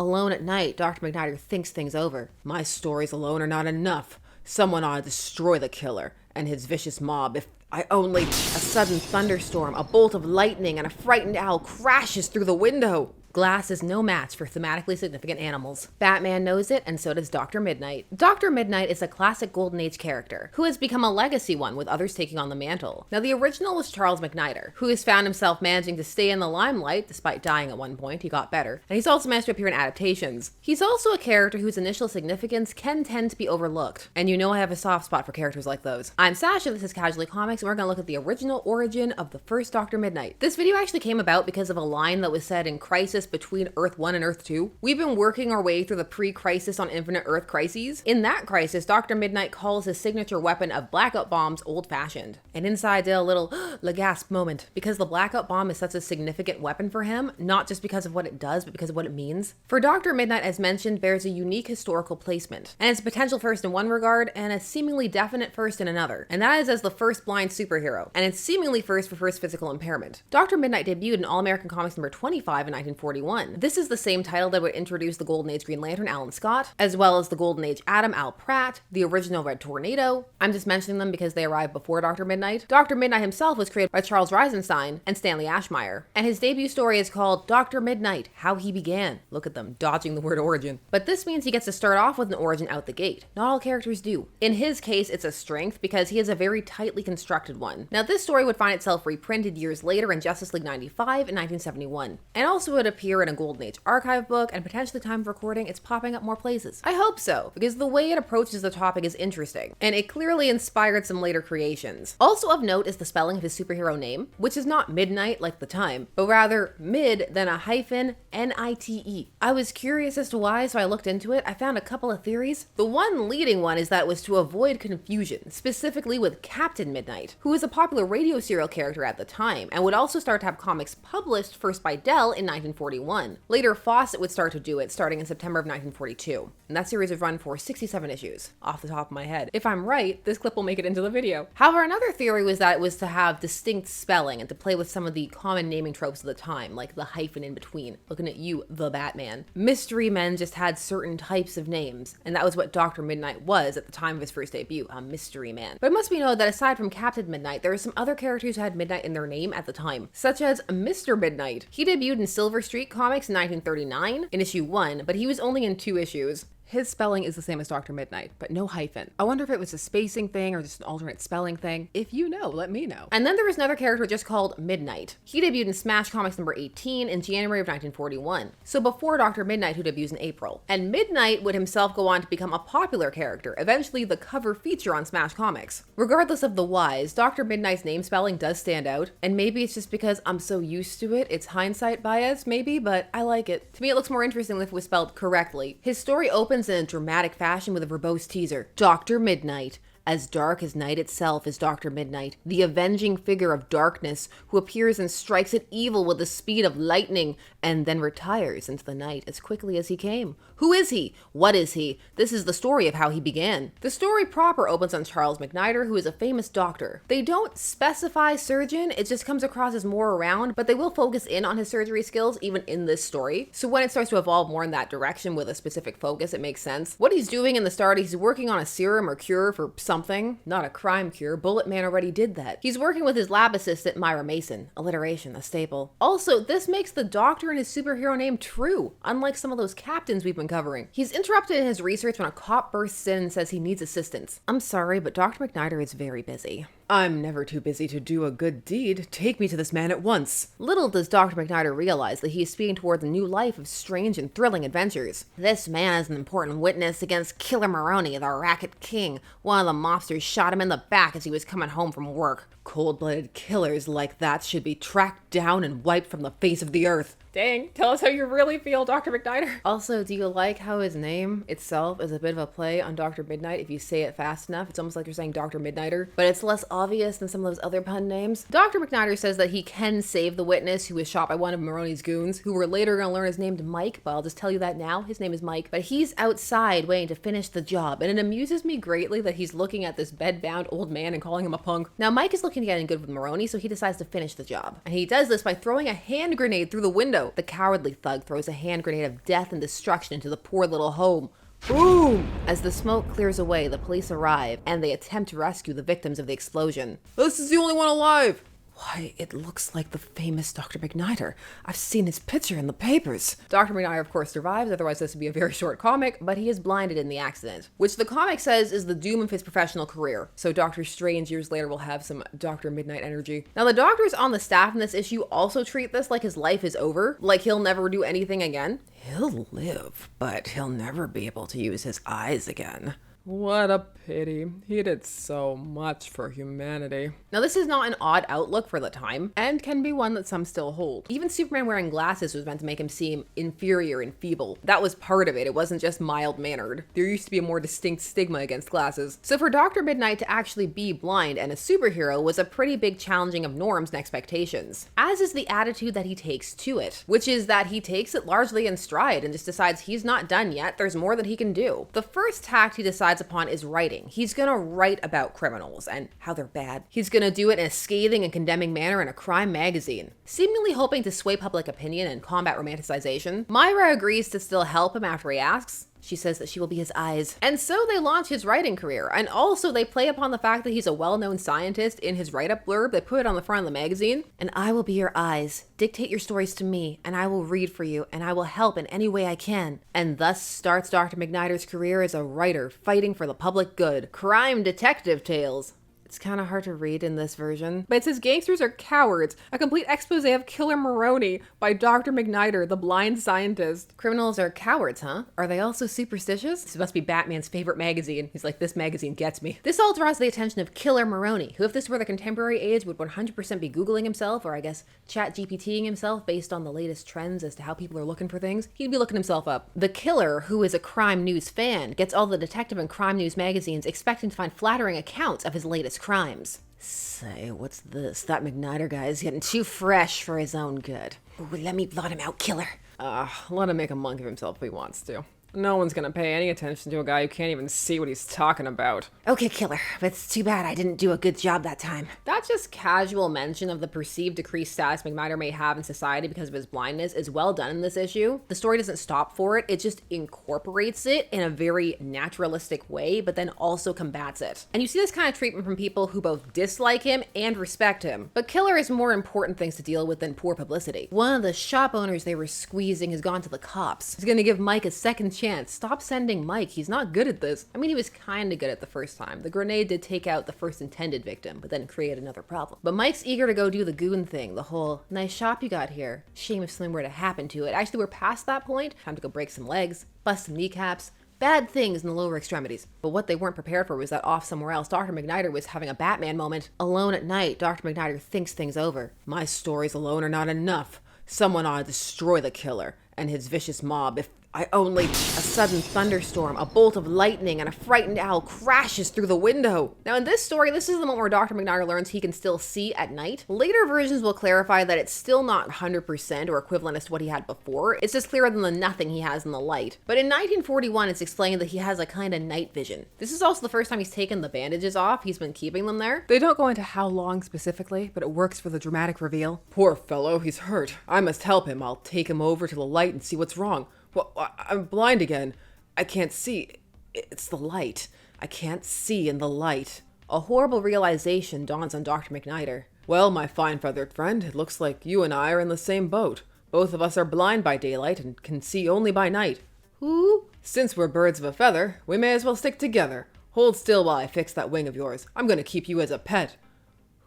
Alone at night, Dr. McNider thinks things over. My stories alone are not enough. Someone ought to destroy the killer and his vicious mob. If I only... A sudden thunderstorm, a bolt of lightning, and a frightened owl crashes through the window. Glass is no match for thematically significant animals. Batman knows it, and so does Dr. Mid-Nite. Dr. Mid-Nite is a classic Golden Age character, who has become a legacy one with others taking on the mantle. Now, the original was Charles McNider, who has found himself managing to stay in the limelight despite dying at one point. He got better. And he's also managed to appear in adaptations. He's also a character whose initial significance can tend to be overlooked. And you know I have a soft spot for characters like those. I'm Sasha, this is Casually Comics, and we're going to look at the original origin of the first Dr. Mid-Nite. This video actually came about because of a line that was said in Crisis between Earth 1 and Earth 2. We've been working our way through the pre-Crisis on Infinite Earth crises. In that crisis, Dr. Mid-Nite calls his signature weapon of blackout bombs old-fashioned. And inside a little le gasp moment, because the blackout bomb is such a significant weapon for him, not just because of what it does, but because of what it means. For Dr. Mid-Nite, as mentioned, bears a unique historical placement, and it's a potential first in one regard, and a seemingly definite first in another. And that is as the first blind superhero, and it's seemingly first for first physical impairment. Dr. Mid-Nite debuted in All-American Comics number 25 in 1941. This is the same title that would introduce the Golden Age Green Lantern, Alan Scott, as well as the Golden Age Atom, Al Pratt, the original Red Tornado. I'm just mentioning them because they arrived before Dr. Mid-Nite. Dr. Mid-Nite himself was created by Charles Reisenstein and Stanley Ashmeyer, and his debut story is called Dr. Mid-Nite, How He Began. Look at them, dodging the word origin. But this means he gets to start off with an origin out the gate. Not all characters do. In his case, it's a strength because he has a very tightly constructed one. Now, this story would find itself reprinted years later in Justice League 95 in 1971, and also would appear in a Golden Age archive book, and potentially time of recording, it's popping up more places. I hope so, because the way it approaches the topic is interesting, and it clearly inspired some later creations. Also of note is the spelling of his superhero name, which is not Mid-Nite like the time, but rather mid, then a hyphen, N-I-T-E. I was curious as to why, so I looked into it. I found a couple of theories. The one leading one is that it was to avoid confusion, specifically with Captain Mid-Nite, who was a popular radio serial character at the time, and would also start to have comics published first by Dell in 1941. Later, Fawcett would start to do it starting in September of 1942, and that series would run for 67 issues, off the top of my head. If I'm right, this clip will make it into the video. However, another theory was that it was to have distinct spelling and to play with some of the common naming tropes of the time, like the hyphen in between. Looking at you, the Batman. Mystery men just had certain types of names, and that was what Dr. Mid-Nite was at the time of his first debut, a mystery man. But it must be noted that aside from Captain Mid-Nite, there were some other characters who had Midnight in their name at the time, such as Mr. Mid-Nite. He debuted in Silver Street Comics in 1939 in issue 1, but he was only in 2 issues. His spelling is the same as Dr. Mid-Nite, but no hyphen. I wonder if it was a spacing thing or just an alternate spelling thing. If you know, let me know. And then there was another character just called Mid-Nite. He debuted in Smash Comics number 18 in January of 1941, so before Dr. Mid-Nite, who debuts in April. And Mid-Nite would himself go on to become a popular character, eventually the cover feature on Smash Comics. Regardless of the whys, Dr. Mid-Nite's name spelling does stand out, and maybe it's just because I'm so used to it, it's hindsight bias maybe, but I like it. To me, it looks more interesting if it was spelled correctly. His story opens in a dramatic fashion with a verbose teaser. Dr. Mid-Nite. As dark as night itself is Dr. Mid-Nite, the avenging figure of darkness who appears and strikes at evil with the speed of lightning and then retires into the night as quickly as he came. Who is he? What is he? This is the story of how he began. The story proper opens on Charles McNider, who is a famous doctor. They don't specify surgeon, it just comes across as more around, but they will focus in on his surgery skills even in this story. So when it starts to evolve more in that direction with a specific focus, it makes sense. What he's doing in the start, he's working on a serum or cure for something, not a crime cure. Bullet Man already did that. He's working with his lab assistant, Myra Mason. Alliteration, a staple. Also, this makes the doctor and his superhero name true, unlike some of those captains we've been covering. He's interrupted in his research when a cop bursts in and says he needs assistance. I'm sorry, but Dr. McNider is very busy. I'm never too busy to do a good deed. Take me to this man at once. Little does Dr. McNider realize that he is speeding towards a new life of strange and thrilling adventures. This man is an important witness against Killer Maroney, the Racket King. One of the mobsters shot him in the back as he was coming home from work. Cold-blooded killers like that should be tracked down and wiped from the face of the earth. Dang, tell us how you really feel, Dr. McNider. Also, do you like how his name itself is a bit of a play on Dr. Mid-Nite? If you say it fast enough, it's almost like you're saying Dr. Mid-Niter, but it's less obvious than some of those other pun names. Dr. McNider says that he can save the witness who was shot by one of Maroney's goons, who we're later going to learn is named Mike, but I'll just tell you that now. His name is Mike, but he's outside waiting to finish the job, and it amuses me greatly that he's looking at this bed-bound old man and calling him a punk. Now, Mike is looking to get in good with Maroney, so he decides to finish the job, and he does this by throwing a hand grenade through the window window. The cowardly thug throws a hand grenade of death and destruction into the poor little home. Boom! As the smoke clears away, the police arrive, and they attempt to rescue the victims of the explosion. This is the only one alive! Why, it looks like the famous Dr. Mid-Niter. I've seen his picture in the papers. Dr. Mid-Niter, of course, survives, otherwise this would be a very short comic, but he is blinded in the accident, which the comic says is the doom of his professional career. So Doctor Strange years later will have some Dr. Mid-Nite energy. Now, the doctors on the staff in this issue also treat this like his life is over, like he'll never do anything again. He'll live, but he'll never be able to use his eyes again. What a pity. He did so much for humanity. Now, this is not an odd outlook for the time, and can be one that some still hold. Even Superman wearing glasses was meant to make him seem inferior and feeble. That was part of it. It wasn't just mild-mannered. There used to be a more distinct stigma against glasses. So for Dr. Mid-Nite to actually be blind and a superhero was a pretty big challenging of norms and expectations. As is the attitude that he takes to it, which is that he takes it largely in stride and just decides he's not done yet, there's more that he can do. The first tact he decides upon is writing. He's gonna write about criminals and how they're bad. He's gonna do it in a scathing and condemning manner in a crime magazine, seemingly hoping to sway public opinion and combat romanticization. Myra agrees to still help him after he asks. She says that she will be his eyes. And so they launch his writing career. And also they play upon the fact that he's a well-known scientist in his write-up blurb. They put it on the front of the magazine. And I will be your eyes. Dictate your stories to me, and I will read for you, and I will help in any way I can. And thus starts Dr. Mid-Niter's career as a writer fighting for the public good. Crime detective tales. It's kind of hard to read in this version, but it says gangsters are cowards, a complete expose of Killer Maroney by Dr. Mid-Niter, the blind scientist. Criminals are cowards, huh? Are they also superstitious? This must be Batman's favorite magazine. He's like, this magazine gets me. This all draws the attention of Killer Maroney, who if this were the contemporary age would 100% be Googling himself, or I guess chat GPTing himself based on the latest trends as to how people are looking for things. He'd be looking himself up. The killer, who is a crime news fan, gets all the detective and crime news magazines expecting to find flattering accounts of his latest crimes. Say, what's this? That Mid-Niter guy is getting too fresh for his own good. Ooh, let me blot him out, killer. Let him make a monk of himself if he wants to. No one's gonna pay any attention to a guy who can't even see what he's talking about. Okay, killer, but it's too bad I didn't do a good job that time. That just casual mention of the perceived decreased status Mid-Niter may have in society because of his blindness is well done in this issue. The story doesn't stop for it, it just incorporates it in a very naturalistic way, but then also combats it. And you see this kind of treatment from people who both dislike him and respect him. But Killer has more important things to deal with than poor publicity. One of the shop owners they were squeezing has gone to the cops. He's gonna give Mike a second chance. Stop sending Mike. He's not good at this. I mean, he was kind of good at the first time. The grenade did take out the first intended victim, but then create another problem. But Mike's eager to go do the goon thing, the whole nice shop you got here. Shame if something were to happen to it. Actually, we're past that point. Time to go break some legs, bust some kneecaps. Bad things in the lower extremities. But what they weren't prepared for was that off somewhere else, Dr. Mid-Niter was having a Batman moment. Alone at night, Dr. Mid-Niter thinks things over. My stories alone are not enough. Someone ought to destroy the killer and his vicious mob. If I only... A sudden thunderstorm, a bolt of lightning, and a frightened owl crashes through the window. Now in this story, this is the moment where Dr. Mid-Niter learns he can still see at night. Later versions will clarify that it's still not 100% or equivalent as to what he had before. It's just clearer than the nothing he has in the light. But in 1941, it's explained that he has a kind of night vision. This is also the first time he's taken the bandages off. He's been keeping them there. They don't go into how long specifically, but it works for the dramatic reveal. Poor fellow, he's hurt. I must help him. I'll take him over to the light and see what's wrong. Well, I'm blind again. I can't see. It's the light. I can't see in the light. A horrible realization dawns on Dr. Mid-Niter. Well, my fine feathered friend, it looks like you and I are in the same boat. Both of us are blind by daylight and can see only by night. Who? Since we're birds of a feather, we may as well stick together. Hold still while I fix that wing of yours. I'm going to keep you as a pet.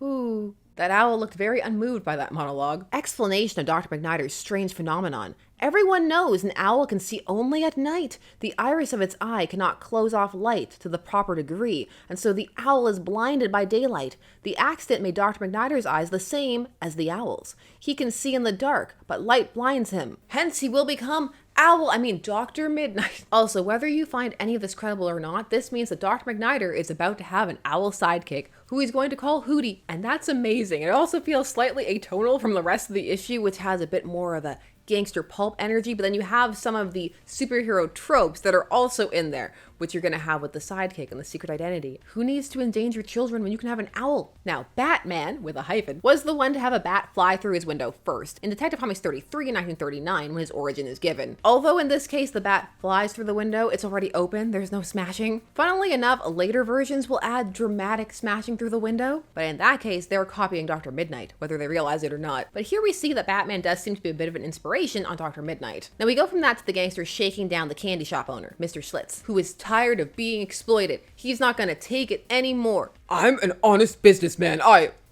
Who? That owl looked very unmoved by that monologue. Explanation of Dr. Mid-Niter's strange phenomenon. Everyone knows an owl can see only at night. The iris of its eye cannot close off light to the proper degree, and so the owl is blinded by daylight. The accident made Dr. Mid-Niter's eyes the same as the owl's. He can see in the dark, but light blinds him. Hence he will become Dr. Mid-Nite. Also, whether you find any of this credible or not, this means that Dr. Mid-Niter is about to have an owl sidekick who he's going to call Hootie, and that's amazing. It also feels slightly atonal from the rest of the issue, which has a bit more of a gangster pulp energy, but then you have some of the superhero tropes that are also in there, which you're going to have with the sidekick and the secret identity. Who needs to endanger children when you can have an owl? Now, Batman, with a hyphen, was the one to have a bat fly through his window first, in Detective Comics 33 in 1939, when his origin is given. Although in this case the bat flies through the window, it's already open, there's no smashing. Funnily enough, later versions will add dramatic smashing through the window, but in that case, they were copying Dr. Mid-Nite, whether they realize it or not. But here we see that Batman does seem to be a bit of an inspiration on Dr. Mid-Nite. Now we go from that to the gangster shaking down the candy shop owner, Mr. Schlitz, who is tired of being exploited. He's not gonna take it anymore. I'm an honest businessman.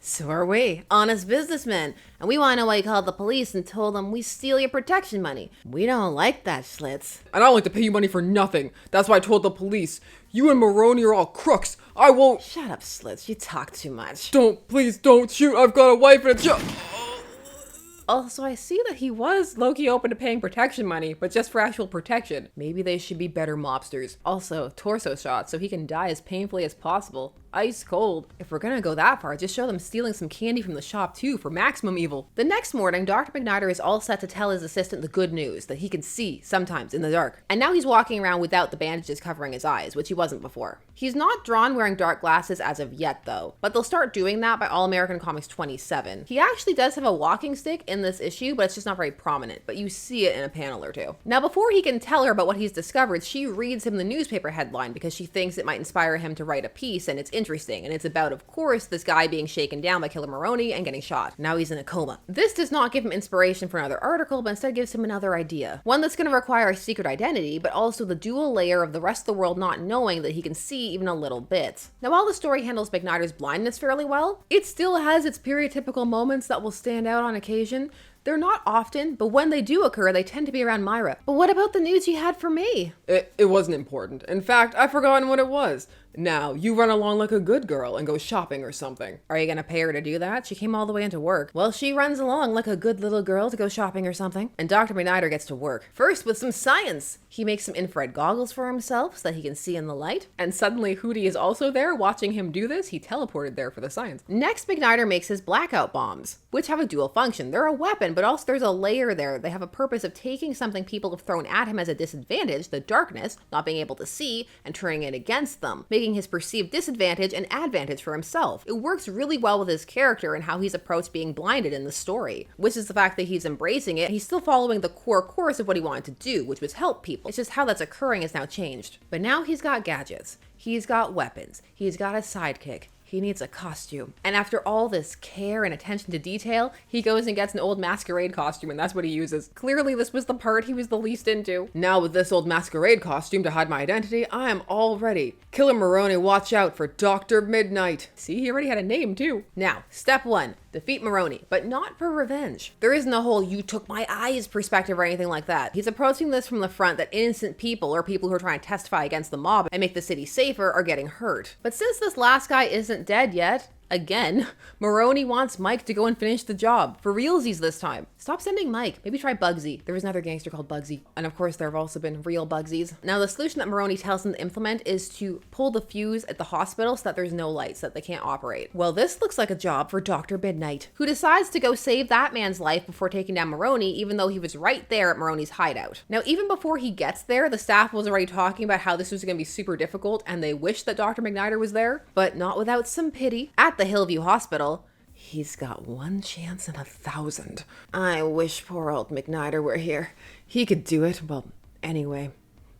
So are we, honest businessmen. And we want to know why you called the police and told them we steal your protection money. We don't like that, Schlitz. And I don't like to pay you money for nothing. That's why I told the police. You and Maroney are all crooks. I won't. Shut up, Schlitz. You talk too much. Please don't shoot. I've got a wife and a child. Also, I see that he was low-key open to paying protection money, but just for actual protection. Maybe they should be better mobsters. Also, torso shots so he can die as painfully as possible. Ice cold. If we're gonna go that far, just show them stealing some candy from the shop too for maximum evil. The next morning, Dr. McNider is all set to tell his assistant the good news that he can see sometimes in the dark. And now he's walking around without the bandages covering his eyes, which he wasn't before. He's not drawn wearing dark glasses as of yet though, but they'll start doing that by All American Comics 27. He actually does have a walking stick in this issue, but it's just not very prominent, but you see it in a panel or two. Now before he can tell her about what he's discovered, she reads him the newspaper headline because she thinks it might inspire him to write a piece, and it's interesting, and it's about, of course, this guy being shaken down by Killer Maroney and getting shot. Now he's in a coma. This does not give him inspiration for another article, but instead gives him another idea. One that's going to require a secret identity, but also the dual layer of the rest of the world not knowing that he can see even a little bit. Now while the story handles McNider's blindness fairly well, it still has its peritypical moments that will stand out on occasion. They're not often, but when they do occur, they tend to be around Myra. But what about the news you had for me? It wasn't important. In fact, I've forgotten what it was. Now, you run along like a good girl and go shopping or something. Are you gonna pay her to do that? She came all the way into work. Well, she runs along like a good little girl to go shopping or something. And Dr. McNider gets to work. First with some science. He makes some infrared goggles for himself so that he can see in the light. And suddenly Hootie is also there watching him do this. He teleported there for the science. Next, McNider makes his blackout bombs, which have a dual function. They're a weapon, but also there's a layer there. They have a purpose of taking something people have thrown at him as a disadvantage, the darkness, not being able to see, and turning it against them, making his perceived disadvantage an advantage for himself. It works really well with his character and how he's approached being blinded in the story, which is the fact that he's embracing it. He's still following the core course of what he wanted to do, which was help people. It's just how that's occurring has now changed. But now he's got gadgets. He's got weapons. He's got a sidekick. He needs a costume. And after all this care and attention to detail, he goes and gets an old masquerade costume, and that's what he uses. Clearly, this was the part he was the least into. Now with this old masquerade costume to hide my identity, I am all ready. Killer Maroney, watch out for Dr. Mid-Nite. See, he already had a name too. Now, step 1. Defeat Maroney, but not for revenge. There isn't a whole "you took my eyes" perspective or anything like that. He's approaching this from the front that innocent people or people who are trying to testify against the mob and make the city safer are getting hurt. But since this last guy isn't dead yet, again, Maroney wants Mike to go and finish the job. For realsies this time. Stop sending Mike. Maybe try Bugsy. There was another gangster called Bugsy. And of course, there have also been real Bugsies. Now, the solution that Maroney tells them to implement is to pull the fuse at the hospital so that there's no lights, so that they can't operate. Well, this looks like a job for Dr. Mid-Nite, who decides to go save that man's life before taking down Maroney, even though he was right there at Maroney's hideout. Now, even before he gets there, the staff was already talking about how this was going to be super difficult, and they wish that Dr. McNider was there, but not without some pity. At the Hillview Hospital, he's got one chance in 1,000. I wish poor old McNider were here. He could do it. Well, anyway,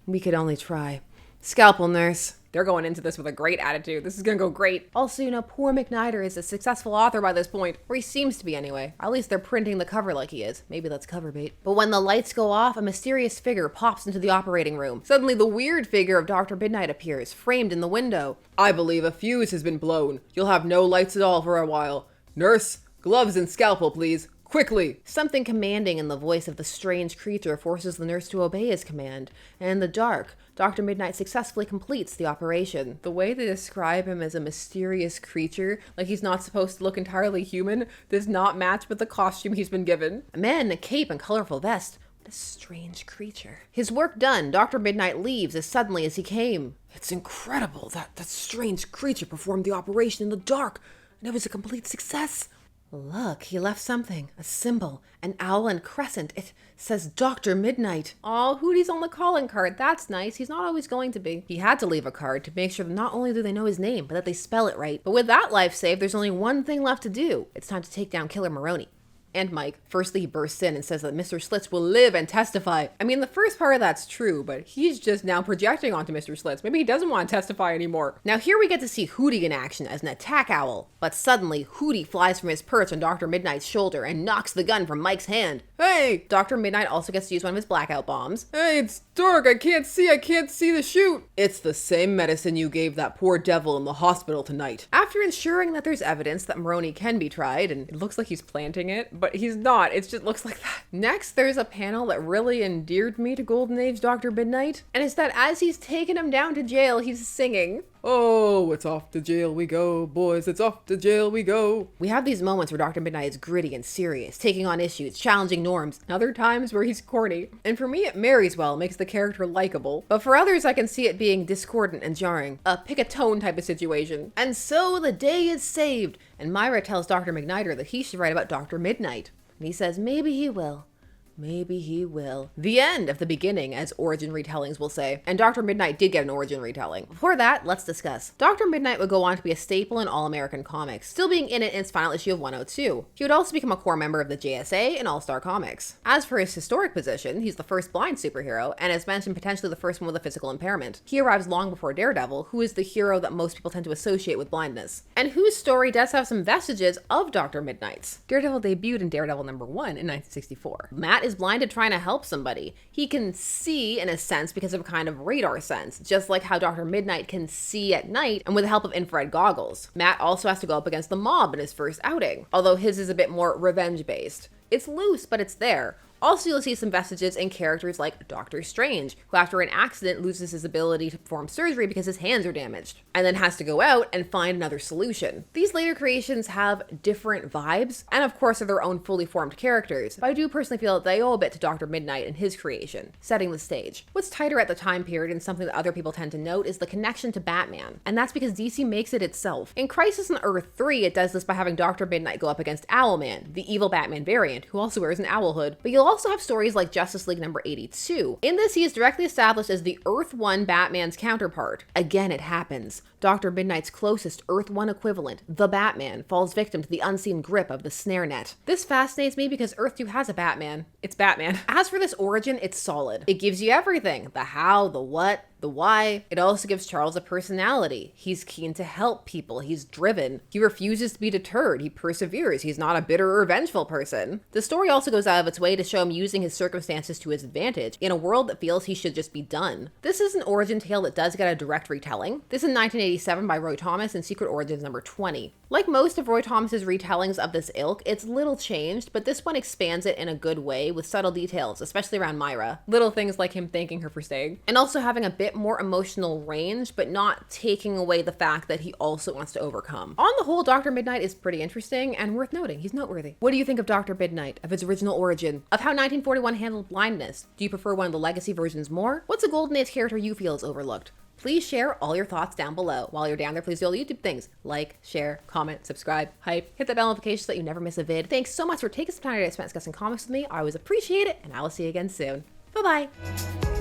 we could only try. Scalpel nurse. They're going into this with a great attitude. This is gonna go great. Also, poor McNider is a successful author by this point, or he seems to be anyway. At least they're printing the cover like he is. Maybe that's cover bait. But when the lights go off, a mysterious figure pops into the operating room. Suddenly, the weird figure of Dr. Mid-Nite appears, framed in the window. I believe a fuse has been blown. You'll have no lights at all for a while. Nurse, gloves and scalpel, please. Quickly! Something commanding in the voice of the strange creature forces the nurse to obey his command, and in the dark, Dr. Mid-Nite successfully completes the operation. The way they describe him as a mysterious creature, like he's not supposed to look entirely human, does not match with the costume he's been given. A man in a cape and colorful vest. What a strange creature. His work done, Dr. Mid-Nite leaves as suddenly as he came. It's incredible that strange creature performed the operation in the dark, and it was a complete success. Look, he left something. A symbol. An owl and crescent. It says Dr. Mid-Nite. Aw, Hootie's on the calling card. That's nice. He's not always going to be. He had to leave a card to make sure that not only do they know his name, but that they spell it right. But with that life saved, there's only one thing left to do. It's time to take down Killer Maroney. And Mike. Firstly, he bursts in and says that Mr. Slits will live and testify. I mean, the first part of that's true, but he's just now projecting onto Mr. Slits. Maybe he doesn't want to testify anymore. Now here we get to see Hootie in action as an attack owl. But suddenly, Hootie flies from his perch on Dr. Mid-Nite's shoulder and knocks the gun from Mike's hand. Hey! Dr. Mid-Nite also gets to use one of his blackout bombs. Hey, it's dark. I can't see the shoot. It's the same medicine you gave that poor devil in the hospital tonight. After ensuring that there's evidence that Maroney can be tried, and It looks like he's planting it, but he's not. It just looks like that. Next, there's a panel that really endeared me to Golden Age Dr. Mid-Nite, and it's that as he's taking him down to jail, he's singing. Oh, it's off to jail we go, boys, it's off to jail we go. We have these moments where Dr. Mid-Nite is gritty and serious, taking on issues, challenging norms. Other times where he's corny. And for me, it marries well, makes the character likable. But for others, I can see it being discordant and jarring. A pick a tone type of situation. And so the day is saved, and Myra tells Dr. McNider that he should write about Dr. Mid-Nite. And he says maybe he will. Maybe he will. The end of the beginning, as origin retellings will say. And Dr. Mid-Nite did get an origin retelling. Before that, let's discuss. Dr. Mid-Nite would go on to be a staple in All-American Comics, still being in it in its final issue of 102. He would also become a core member of the JSA and All-Star Comics. As for his historic position, he's the first blind superhero, and as mentioned, potentially the first one with a physical impairment. He arrives long before Daredevil, who is the hero that most people tend to associate with blindness, and whose story does have some vestiges of Dr. Mid-Nite's. Daredevil debuted in Daredevil #1 in 1964. Matt is blinded trying to help somebody. He can see in a sense because of a kind of radar sense, just like how Dr. Mid-Nite can see at night and with the help of infrared goggles. Matt also has to go up against the mob in his first outing, although his is a bit more revenge based. It's loose, but it's there. Also, you'll see some vestiges in characters like Doctor Strange, who after an accident loses his ability to perform surgery because his hands are damaged, and then has to go out and find another solution. These later creations have different vibes, and of course are their own fully formed characters, but I do personally feel that they owe a bit to Dr. Mid-Nite and his creation, setting the stage. What's tighter at the time period, and something that other people tend to note, is the connection to Batman, and that's because DC makes it itself. In Crisis on Earth 3, it does this by having Dr. Mid-Nite go up against Owlman, the evil Batman variant, who also wears an owl hood, but you'll also have stories like Justice League number 82. In this, he is directly established as the Earth 1 Batman's counterpart. Again, it happens. Dr. Mid-Nite's closest Earth 1 equivalent, the Batman, falls victim to the unseen grip of the snare net. This fascinates me because Earth 2 has a Batman. It's Batman. As for this origin, it's solid. It gives you everything. The how, the what, the why. It also gives Charles a personality. He's keen to help people. He's driven. He refuses to be deterred. He perseveres. He's not a bitter or vengeful person. The story also goes out of its way to show him using his circumstances to his advantage in a world that feels he should just be done. This is an origin tale that does get a direct retelling. This in 1987 by Roy Thomas in Secret Origins number 20. Like most of Roy Thomas's retellings of this ilk, it's little changed, but this one expands it in a good way with subtle details, especially around Myra. Little things like him thanking her for staying. And also having a bit more emotional range, but not taking away the fact that he also wants to overcome. On the whole, Dr. Mid-Nite is pretty interesting and worth noting. He's noteworthy. What do you think of Dr. Mid-Nite, of its original origin, of how 1941 handled blindness? Do you prefer one of the legacy versions more? What's a Golden Age character you feel is overlooked? Please share all your thoughts down below. While you're down there, please do all the YouTube things. Like, share, comment, subscribe, hype, hit that bell notification so that you never miss a vid. Thanks so much for taking some time to spend discussing comics with me. I always appreciate it, and I will see you again soon. Bye-bye.